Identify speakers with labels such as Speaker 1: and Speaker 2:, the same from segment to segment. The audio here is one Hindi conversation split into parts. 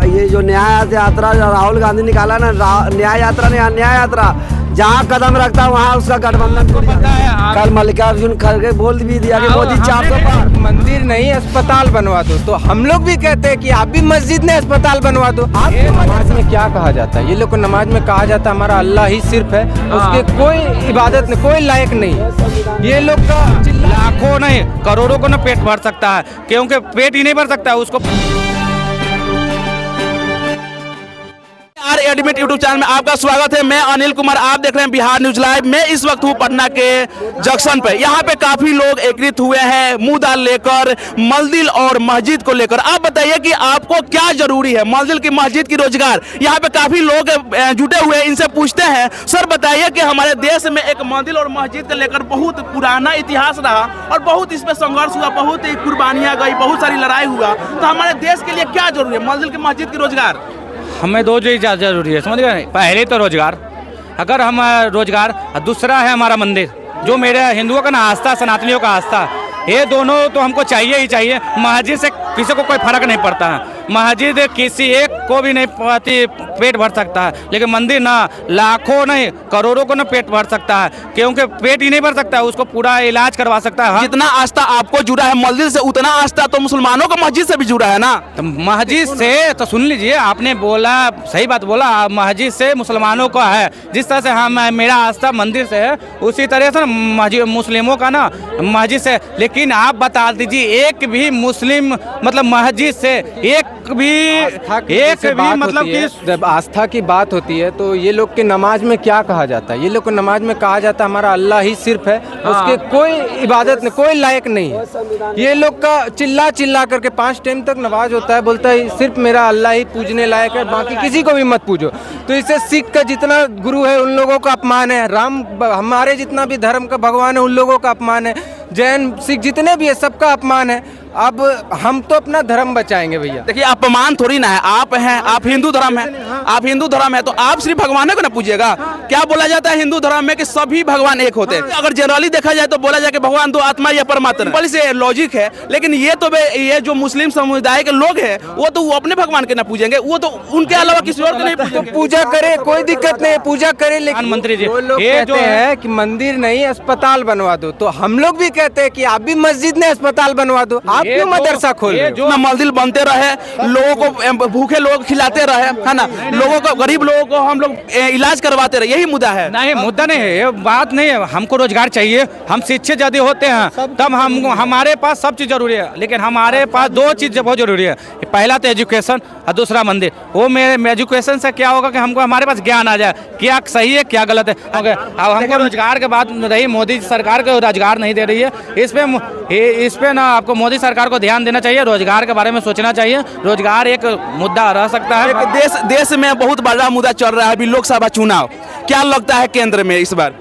Speaker 1: ये जो न्याय यात्रा राहुल गांधी निकाला ना, न्याय यात्रा नहीं, अन्याय यात्रा, जहाँ कदम रखता है वहाँ उसका गठबंधन टूट जाता है। कल मल्लिकार्जुन खड़गे बोल भी दिया कि मोदी 400 पार।
Speaker 2: मंदिर नहीं अस्पताल बनवा दो, तो हम लोग भी कहते हैं कि आप भी मस्जिद नहीं अस्पताल बनवा दो। नमाज में क्या कहा जाता है? ये लोग को नमाज में कहा जाता है हमारा अल्लाह ही सिर्फ है, उसके कोई इबादत नहीं, कोई लायक नहीं। ये लोग का
Speaker 3: लाखों नहीं करोड़ों को ना पेट भर सकता है, क्योंकि पेट ही नहीं भर सकता है उसको।
Speaker 4: एडमिट यूट्यूब चैनल में आपका स्वागत है। मैं अनिल कुमार, आप देख रहे हैं बिहार न्यूज लाइव। मैं इस वक्त हूँ पटना के जंक्शन पे। यहाँ पे काफी लोग एकत्रित हुए हैं मुद्दा लेकर, मंदिर और मस्जिद को लेकर। आप बताइए कि आपको क्या जरूरी है, मंदिर की, मस्जिद की, रोजगार? यहाँ पे काफी लोग जुटे हुए हैं, इनसे पूछते हैं। सर बताइए कि हमारे देश में एक मंदिर और मस्जिद को लेकर बहुत पुराना इतिहास रहा और बहुत इसमें संघर्ष हुआ, बहुत कुर्बानियाँ गई, बहुत सारी लड़ाई हुआ। तो हमारे देश के लिए क्या जरूरी है, मंदिर की, मस्जिद की, रोजगार?
Speaker 3: हमें दो चीज़ जरूरी है, समझ गए? पहले तो रोजगार, अगर हम रोजगार, दूसरा है हमारा मंदिर, जो मेरे हिंदुओं का ना आस्था, सनातनियों का आस्था, ये दोनों तो हमको चाहिए ही चाहिए। मस्जिद से किसी को कोई फर्क नहीं पड़ता है, मस्जिद किसी एक को भी नहीं पेट भर सकता है, लेकिन मंदिर ना लाखों नहीं करोड़ों को ना पेट भर सकता है, क्योंकि पेट ही नहीं भर सकता है, उसको पूरा इलाज करवा सकता है।
Speaker 4: जितना आस्था आपको जुड़ा है मंदिर से, उतना आस्था तो मुसलमानों का मस्जिद से भी जुड़ा है ना।
Speaker 3: तो मस्जिद से तो सुन लीजिए, आपने बोला सही बात बोला, मस्जिद से मुसलमानों का है, जिस तरह से हम मेरा आस्था मंदिर से है, उसी तरह से ना मुस्लिमों का ना मस्जिद से। लेकिन आप बता दीजिए, एक भी मुस्लिम मतलब मस्जिद से एक भी मतलब कि
Speaker 2: जब आस्था की बात होती है तो ये लोग के नमाज में क्या कहा जाता है? ये लोग को नमाज में कहा जाता है हमारा अल्लाह ही सिर्फ है, उसके कोई इबादत नहीं, कोई लायक नहीं है। ये लोग का चिल्ला चिल्ला करके 5 टाइम तक नमाज होता है, बोलता है सिर्फ मेरा अल्लाह ही पूजने लायक है, बाकी किसी को भी मत पूजो। तो इससे सिख का जितना गुरु है उन लोगों का अपमान है, राम हमारे जितना भी धर्म का भगवान है उन लोगों का अपमान है, जैन सिख जितने भी है सबका अपमान है। अब हम तो अपना धर्म बचाएंगे भैया।
Speaker 4: देखिए अपमान थोड़ी ना है, आप हैं, आप हिंदू धर्म है, आप हिंदू धर्म है तो आप सिर्फ भगवान को ना पूजिएगा। क्या बोला जाता है हिंदू धर्म में कि सभी भगवान एक होते हैं। अगर जनरली देखा जाए तो बोला जाए कि भगवान दो, आत्मा या परमात्मा, बड़ी से लॉजिक है। लेकिन ये जो मुस्लिम समुदाय के लोग हैं वो तो वो अपने भगवान के ना पूजेंगे, वो तो उनके अलावा किसी और को नहीं पूजेंगे।
Speaker 2: पूजा करे, कोई दिक्कत नहीं, पूजा करे, लेकिन
Speaker 3: मंत्री जी
Speaker 2: वो लोग कहते हैं कि मंदिर नहीं अस्पताल बनवा दो, तो हम लोग भी कहते हैं कि आप भी मस्जिद नहीं अस्पताल बनवा दो, आप क्यों मदरसा खोल?
Speaker 4: जो मंदिर बनते रहे, लोगों को भूखे लोग खिलाते रहे, है ना, लोगों को, गरीब लोगों को हम लोग इलाज करवाते रहे, यही मुद्दा है।
Speaker 3: नहीं, मुद्दा नहीं है, ये बात नहीं है। हमको रोजगार चाहिए, हम शिक्षित यदि होते हैं तब हमारे पास सब चीज़ जरूरी है, लेकिन हमारे पास दो चीज़ बहुत जरूरी है। पहला तो एजुकेशन और दूसरा मंदिर। वो मेरे एजुकेशन से क्या होगा कि हमको हमारे पास ज्ञान आ जाए, क्या सही है क्या गलत है। अब हमको रोजगार के बात रही, मोदी सरकार को रोजगार नहीं दे रही है, इस पे ना आपको मोदी सरकार को ध्यान देना चाहिए, रोजगार के बारे में सोचना चाहिए। रोजगार एक मुद्दा रह सकता है।
Speaker 4: देश में बहुत बड़ा मुद्दा चल रहा है अभी लोकसभा चुनाव। क्या लगता है केंद्र में इस बार?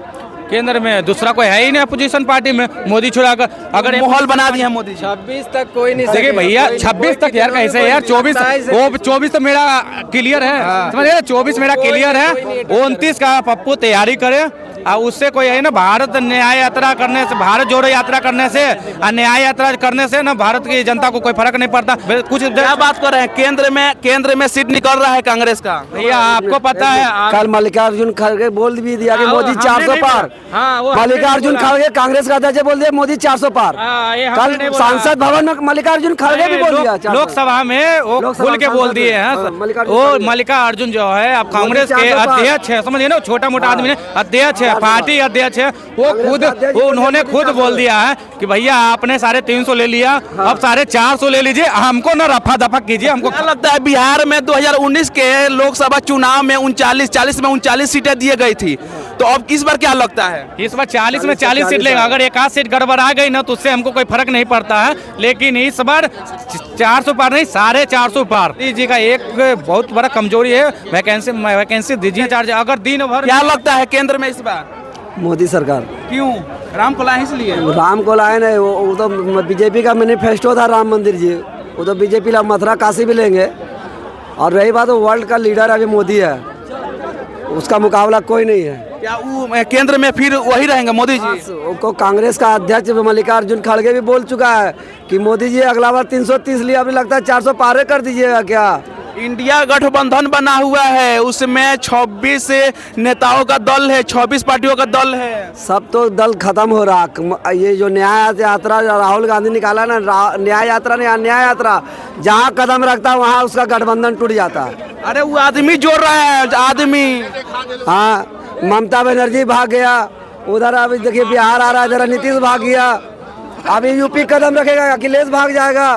Speaker 3: केंद्र में दूसरा कोई है ही नहीं अपोजिशन पार्टी में, मोदी छुड़ाकर अगर
Speaker 4: माहौल बना दिया मोदी।
Speaker 2: 26 तक कोई नहीं।
Speaker 3: देखिए भैया 26 तक यार कैसे यार, 24 तो मेरा क्लियर है, समझ रहे? 24 मेरा क्लियर है, 29 का पप्पू तैयारी करे। और उससे कोई है ना, भारत न्याय यात्रा करने से, भारत जोड़ो यात्रा करने से और न्याय यात्रा करने से ना भारत की जनता को कोई फर्क नहीं पड़ता। कुछ क्या बात कर रहे हैं, केंद्र में सीट निकल रहा है कांग्रेस का। भैया आपको पता है,
Speaker 1: कल मल्लिकार्जुन खड़गे बोल भी दिया कि मोदी 400 पार। मल्लिकार्जुन खड़गे कांग्रेस का अध्यक्ष बोल दिया मोदी 400 पार। कल सांसद भवन में मल्लिकार्जुन खड़गे भी बोल दिया,
Speaker 3: लोकसभा में वो खुल के बोल दिए हैं। वो मल्लिकार्जुन जो है अब कांग्रेस के अध्यक्ष है, समझिए ना, छोटा मोटा आदमी नहीं, अध्यक्ष है, पार्टी अध्यक्ष है। उन्होंने खुद बोल दिया है कि भैया आपने 350 ले लिया, अब 450 ले लीजिए, हमको ना रफा दफा कीजिए। हमको
Speaker 4: क्या लगता है बिहार में 2019 के लोकसभा चुनाव में 39 सीटें दी गई थी, तो अब इस बार क्या लगता है?
Speaker 3: इस बार 40 में 40 सीट लेगा। अगर एक आध सीट गड़बड़ आ गई ना तो उससे हमको कोई फर्क नहीं पड़ता है, लेकिन इस बार 400 पार नहीं, 450 पार। जी का एक बहुत बड़ा कमजोरी है, वैकेंसी दीजिए चार्ज। अगर दिन भर
Speaker 4: क्या लगता है केंद्र में इस बार
Speaker 1: मोदी सरकार?
Speaker 4: क्यों? राम को लाए इसलिए?
Speaker 1: राम को लाए नहीं, वो तो बीजेपी का मैनिफेस्टो था राम मंदिर जी, वो तो बीजेपी ला मथुरा काशी भी लेंगे। और रही बात, वर्ल्ड का लीडर अभी मोदी है, उसका मुकाबला कोई नहीं है।
Speaker 4: क्या वो केंद्र में फिर वही रहेंगे मोदी जी?
Speaker 1: को कांग्रेस का अध्यक्ष मल्लिकार्जुन खड़गे भी बोल चुका है कि मोदी जी अगला बार 330 लिया, अभी लगता है 400 पार कर दीजिएगा क्या।
Speaker 4: इंडिया गठबंधन बना हुआ है, उसमें 26 नेताओं का दल है, 26 पार्टियों का दल है।
Speaker 1: सब तो दल खत्म हो रहा। ये जो न्याय यात्रा राहुल गांधी निकाला ना, न्याय यात्रा नहीं, न्याय यात्रा जहाँ कदम रखता है वहाँ उसका गठबंधन टूट जाता है।
Speaker 4: अरे वो आदमी जोड़ रहा है, आदमी।
Speaker 1: हाँ, ममता बनर्जी भाग गया उधर, अभी देखिए बिहार आ रहा है, इधर नीतीश भाग गया, अभी यूपी कदम रखेगा, अखिलेश भाग जाएगा।